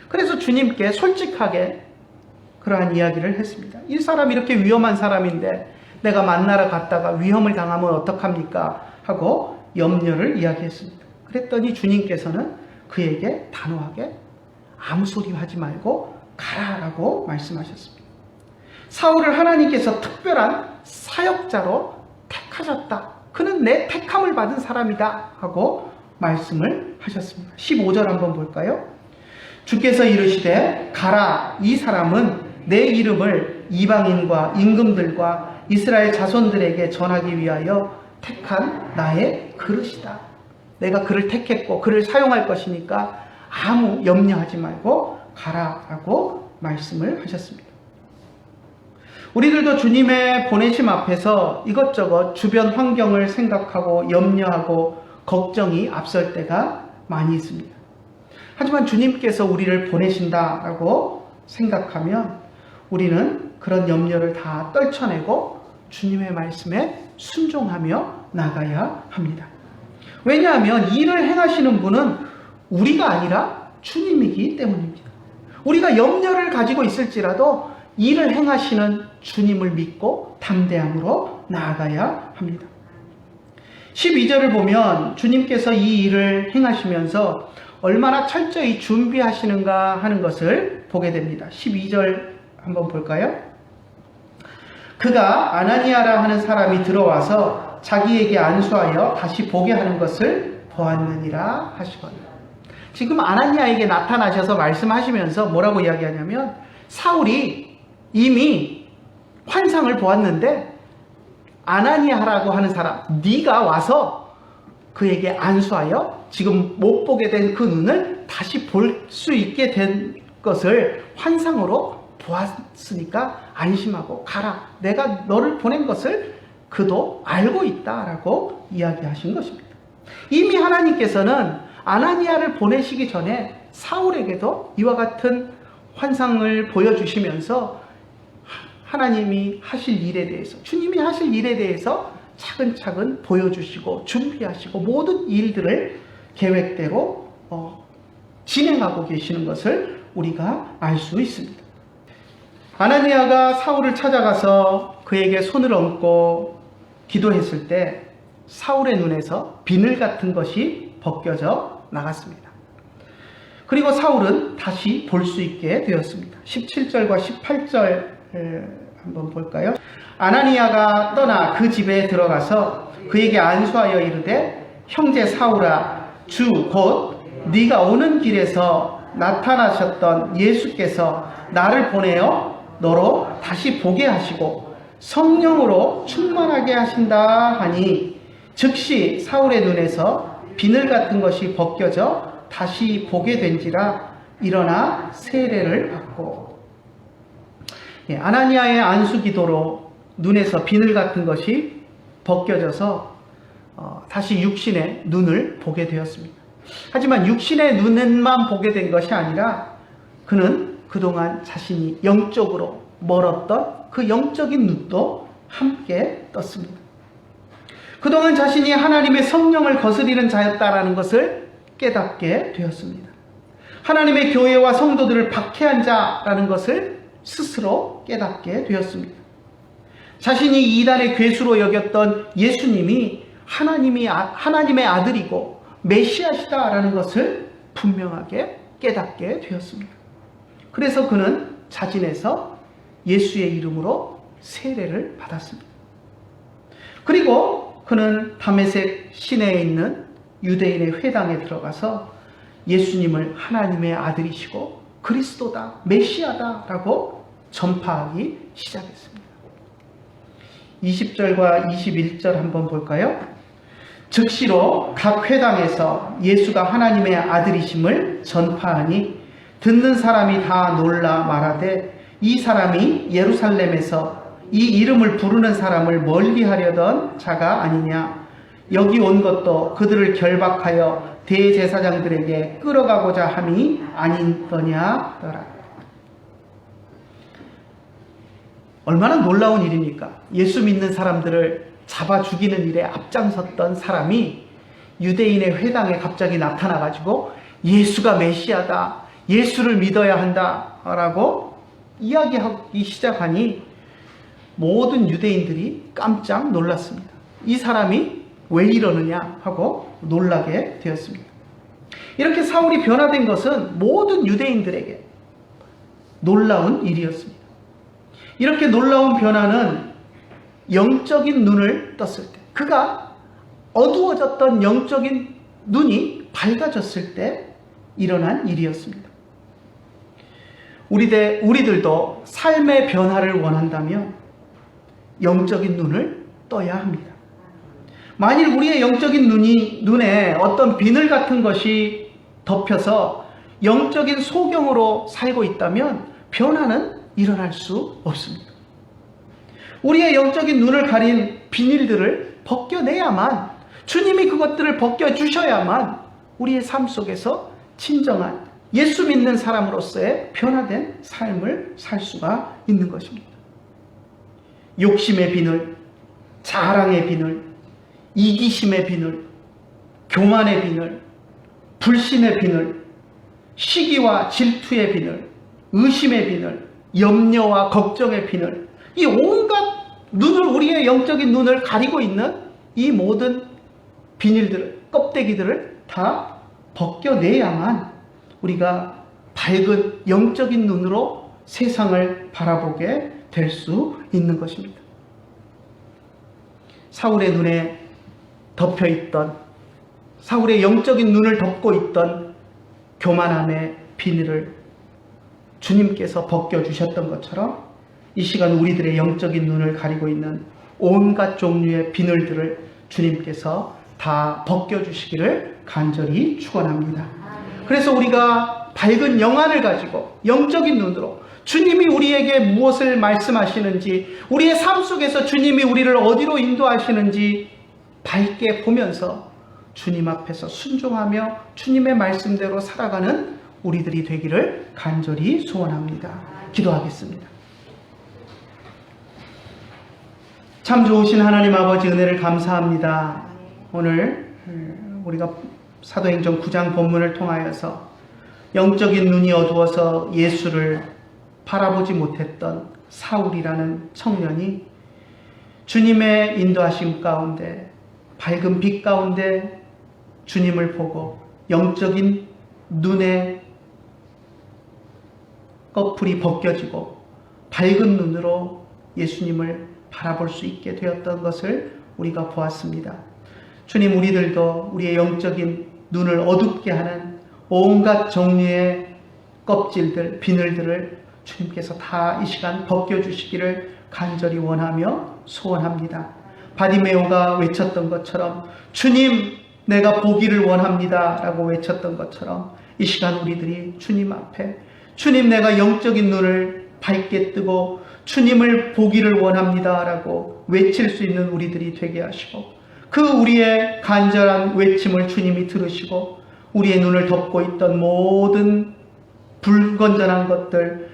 그래서 주님께 솔직하게 그러한 이야기를 했습니다. 이 사람 이렇게 위험한 사람인데 내가 만나러 갔다가 위험을 당하면 어떡합니까? 하고 염려를 이야기했습니다. 그랬더니 주님께서는 그에게 단호하게 아무 소리 하지 말고 가라라고 말씀하셨습니다. 사울을 하나님께서 특별한 사역자로 택하셨다. 그는 내 택함을 받은 사람이다 하고 말씀을 하셨습니다. 15절 한번 볼까요? 주께서 이르시되 가라. 이 사람은 내 이름을 이방인과 임금들과 이스라엘 자손들에게 전하기 위하여 택한 나의 그릇이다. 내가 그를 택했고 그를 사용할 것이니까 아무 염려하지 말고 가라라고 말씀을 하셨습니다. 우리들도 주님의 보내심 앞에서 이것저것 주변 환경을 생각하고 염려하고 걱정이 앞설 때가 많이 있습니다. 하지만 주님께서 우리를 보내신다라고 생각하면 우리는 그런 염려를 다 떨쳐내고 주님의 말씀에 순종하며 나가야 합니다. 왜냐하면 일을 행하시는 분은 우리가 아니라 주님이기 때문입니다. 우리가 염려를 가지고 있을지라도 일을 행하시는 주님을 믿고 담대함으로 나아가야 합니다. 12절을 보면 주님께서 이 일을 행하시면서 얼마나 철저히 준비하시는가 하는 것을 보게 됩니다. 12절 한번 볼까요? 그가 아나니아라 하는 사람이 들어와서 자기에게 안수하여 다시 보게 하는 것을 보았느니라 하시거든요. 지금 아나니아에게 나타나셔서 말씀하시면서 뭐라고 이야기하냐면 사울이 이미 환상을 보았는데 아나니아라고 하는 사람 네가 와서 그에게 안수하여 지금 못 보게 된 그 눈을 다시 볼 수 있게 된 것을 환상으로 보았으니까 안심하고 가라. 내가 너를 보낸 것을 그도 알고 있다라고 이야기하신 것입니다. 이미 하나님께서는 아나니아를 보내시기 전에 사울에게도 이와 같은 환상을 보여주시면서 하나님이 하실 일에 대해서, 주님이 하실 일에 대해서 차근차근 보여주시고 준비하시고 모든 일들을 계획대로 진행하고 계시는 것을 우리가 알 수 있습니다. 아나니아가 사울을 찾아가서 그에게 손을 얹고 기도했을 때 사울의 눈에서 비늘 같은 것이 벗겨져 나갔습니다. 그리고 사울은 다시 볼 수 있게 되었습니다. 17절과 18절 한번 볼까요? 아나니아가 떠나 그 집에 들어가서 그에게 안수하여 이르되 형제 사울아 주 곧 네가 오는 길에서 나타나셨던 예수께서 나를 보내어 너로 다시 보게 하시고 성령으로 충만하게 하신다 하니 즉시 사울의 눈에서 비늘 같은 것이 벗겨져 다시 보게 된지라 일어나 세례를 받고. 아나니아의 안수 기도로 눈에서 비늘 같은 것이 벗겨져서 다시 육신의 눈을 보게 되었습니다. 하지만 육신의 눈만 보게 된 것이 아니라 그는 그동안 자신이 영적으로 멀었던 그 영적인 눈도 함께 떴습니다. 그동안 자신이 하나님의 성령을 거스리는 자였다라는 것을 깨닫게 되었습니다. 하나님의 교회와 성도들을 박해한 자라는 것을 스스로 깨닫게 되었습니다. 자신이 이단의 괴수로 여겼던 예수님이 하나님의 아들이고 메시아시다라는 것을 분명하게 깨닫게 되었습니다. 그래서 그는 자진해서 예수의 이름으로 세례를 받았습니다. 그리고 그는 다메섹 시내에 있는 유대인의 회당에 들어가서 예수님을 하나님의 아들이시고 그리스도다, 메시아다라고 전파하기 시작했습니다. 20절과 21절 한번 볼까요? 즉시로 각 회당에서 예수가 하나님의 아들이심을 전파하니 듣는 사람이 다 놀라 말하되 이 사람이 예루살렘에서 이 이름을 부르는 사람을 멀리하려던 자가 아니냐. 여기 온 것도 그들을 결박하여 대제사장들에게 끌어가고자 함이 아니더냐 더라. 얼마나 놀라운 일입니까? 예수 믿는 사람들을 잡아 죽이는 일에 앞장섰던 사람이 유대인의 회당에 갑자기 나타나가지고 예수가 메시아다, 예수를 믿어야 한다라고 이야기하기 시작하니 모든 유대인들이 깜짝 놀랐습니다. 이 사람이 왜 이러느냐 하고 놀라게 되었습니다. 이렇게 사울이 변화된 것은 모든 유대인들에게 놀라운 일이었습니다. 이렇게 놀라운 변화는 영적인 눈을 떴을 때, 그가 어두워졌던 영적인 눈이 밝아졌을 때 일어난 일이었습니다. 우리들도 삶의 변화를 원한다면 영적인 눈을 떠야 합니다. 만일 우리의 영적인 눈에 어떤 비늘 같은 것이 덮여서 영적인 소경으로 살고 있다면 변화는 일어날 수 없습니다. 우리의 영적인 눈을 가린 비닐들을 벗겨내야만, 주님이 그것들을 벗겨주셔야만 우리의 삶 속에서 진정한 예수 믿는 사람으로서의 변화된 삶을 살 수가 있는 것입니다. 욕심의 비늘, 자랑의 비늘, 이기심의 비늘, 교만의 비늘, 불신의 비늘, 시기와 질투의 비늘, 의심의 비늘, 염려와 걱정의 비늘, 이 온갖 우리의 영적인 눈을 가리고 있는 이 모든 비닐들을, 껍데기들을 다 벗겨내야만 우리가 밝은 영적인 눈으로 세상을 바라보게 될 수 있는 것입니다. 사울의 눈에 덮여있던, 사울의 영적인 눈을 덮고 있던 교만함의 비늘을 주님께서 벗겨주셨던 것처럼 이 시간 우리들의 영적인 눈을 가리고 있는 온갖 종류의 비늘들을 주님께서 다 벗겨주시기를 간절히 축원합니다. 그래서 우리가 밝은 영안을 가지고 영적인 눈으로 주님이 우리에게 무엇을 말씀하시는지, 우리의 삶 속에서 주님이 우리를 어디로 인도하시는지 밝게 보면서 주님 앞에서 순종하며 주님의 말씀대로 살아가는 우리들이 되기를 간절히 소원합니다. 기도하겠습니다. 참 좋으신 하나님 아버지, 은혜를 감사합니다. 오늘 우리가 사도행전 9장 본문을 통하여서 영적인 눈이 어두워서 예수를 바라보지 못했던 사울이라는 청년이 주님의 인도하심 가운데, 밝은 빛 가운데 주님을 보고 영적인 눈의 꺼풀이 벗겨지고 밝은 눈으로 예수님을 바라볼 수 있게 되었던 것을 우리가 보았습니다. 주님, 우리들도 우리의 영적인 눈을 어둡게 하는 온갖 종류의 껍질들, 비늘들을 주님께서 다 이 시간 벗겨주시기를 간절히 원하며 소원합니다. 바디메오가 외쳤던 것처럼 주님, 내가 보기를 원합니다 라고 외쳤던 것처럼 이 시간 우리들이 주님 앞에, 주님, 내가 영적인 눈을 밝게 뜨고 주님을 보기를 원합니다 라고 외칠 수 있는 우리들이 되게 하시고, 그 우리의 간절한 외침을 주님이 들으시고 우리의 눈을 덮고 있던 모든 불건전한 것들,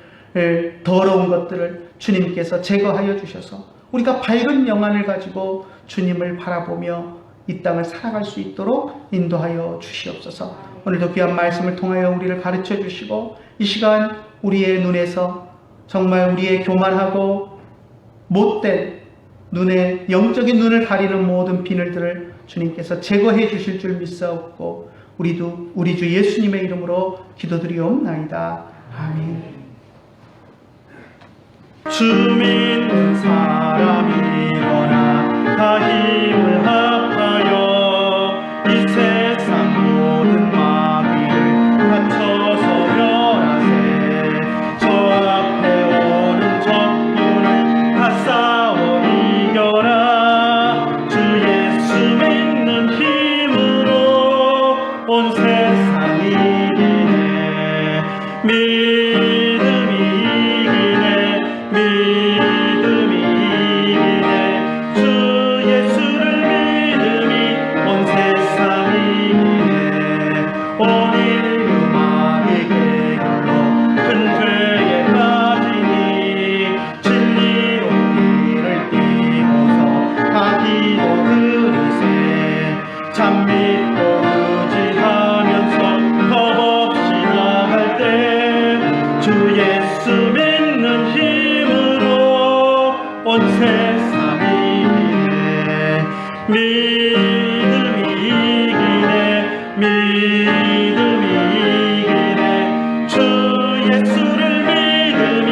더러운 것들을 주님께서 제거하여 주셔서 우리가 밝은 영안을 가지고 주님을 바라보며 이 땅을 살아갈 수 있도록 인도하여 주시옵소서. 오늘도 귀한 말씀을 통하여 우리를 가르쳐 주시고 이 시간 우리의 눈에서 정말 우리의 교만하고 못된 눈에, 영적인 눈을 가리는 모든 비늘들을 주님께서 제거해 주실 줄 믿사옵고 우리도 우리 주 예수님의 이름으로 기도드리옵나이다. 아멘. 주 믿는 사람이거나 다 힘을 합하여 이 세상 모든 마귀를 다쳐서 멸하세. 저 앞에 오는 적군을 다 싸워 이겨라. 주 예수 믿는 힘으로 온 세상이 이기네. 믿음이 이기네. 믿음이 이기네. 주 예수를 믿음이 온 세상이 이기네. 온 인류 마귀 계율로 큰 죄에 빠지니 진리로 길을 띄고서 다 기도 드리세. 참 믿고 의지하면서 겁없이 나갈 때 주 예수 믿는 힘으로 온 세상이 이기네. 믿음이 이기네. 믿음이 이기네. 주 예수를 믿음이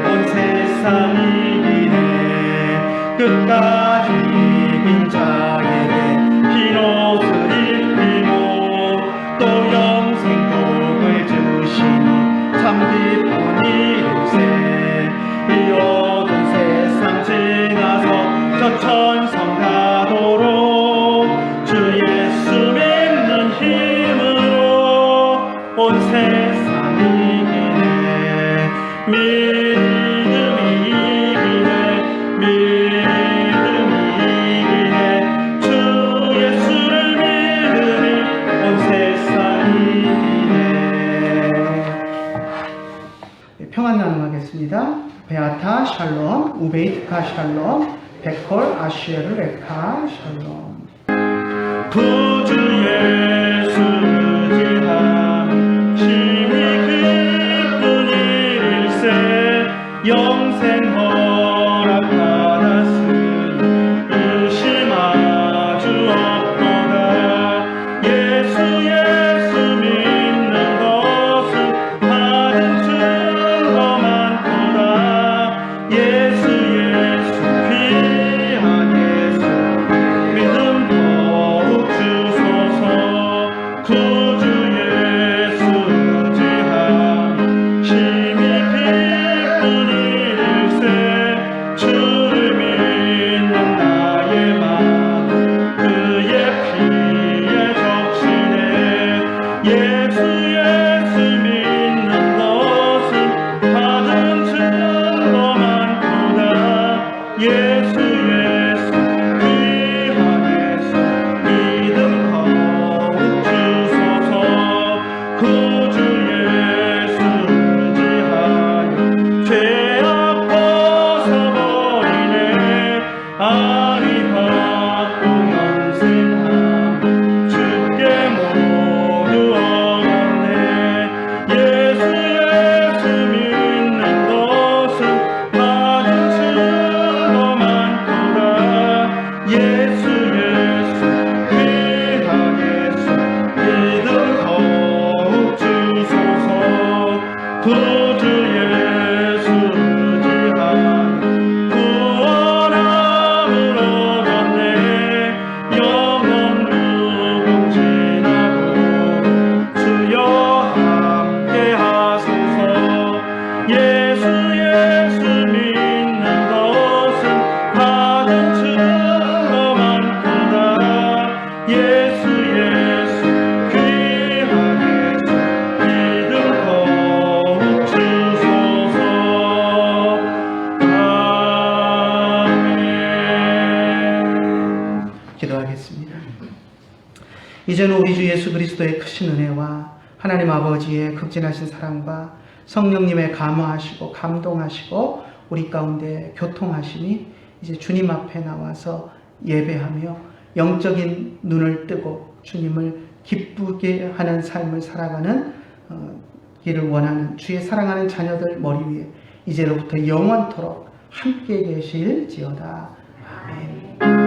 온 세상이 이기네. 끝까지 이긴 자에게 흰옷을 입히고 또 영생 복을 주시니 참 기쁜 일일세. 이 어두운 세상 지나서 저 천성 가도록 주 예수 믿는 힘으로 온 세상이 이기네. 믿음이 이기네. 믿음이 이기네. 주 예수를 믿음이 온 세상이 이기네. 평안 나눔하겠습니다. 베아타 샬롬, 우베이트카 샬롬, 베콜 아시에르 레카 샬롬. 구주 예수 의지함 심히 기쁜 일일세. 영생 허락받았으니 의심 아주 없도다. 구주 예수 의지하며 구원함을 얻었네. 영원 무궁지나고 주여 함께 하소서. 예수 믿는 것은 받은 증거 많구나. 예수 귀하게 믿음 거룩 주소서. 아멘. 기도하겠습니다. 이제는 우리 주 예수 그리스도의 크신 은혜와 하나님 아버지의 극진하신 사랑과 성령님의 감화하시고 감동하시고 우리 가운데 교통하심이 이제 주님 앞에 나와서 예배하며 영적인 눈을 뜨고 주님을 기쁘게 하는 삶을 살아가는 길을 원하는 주의 사랑하는 자녀들 머리 위에 이제로부터 영원토록 함께 계실지어다. 아멘.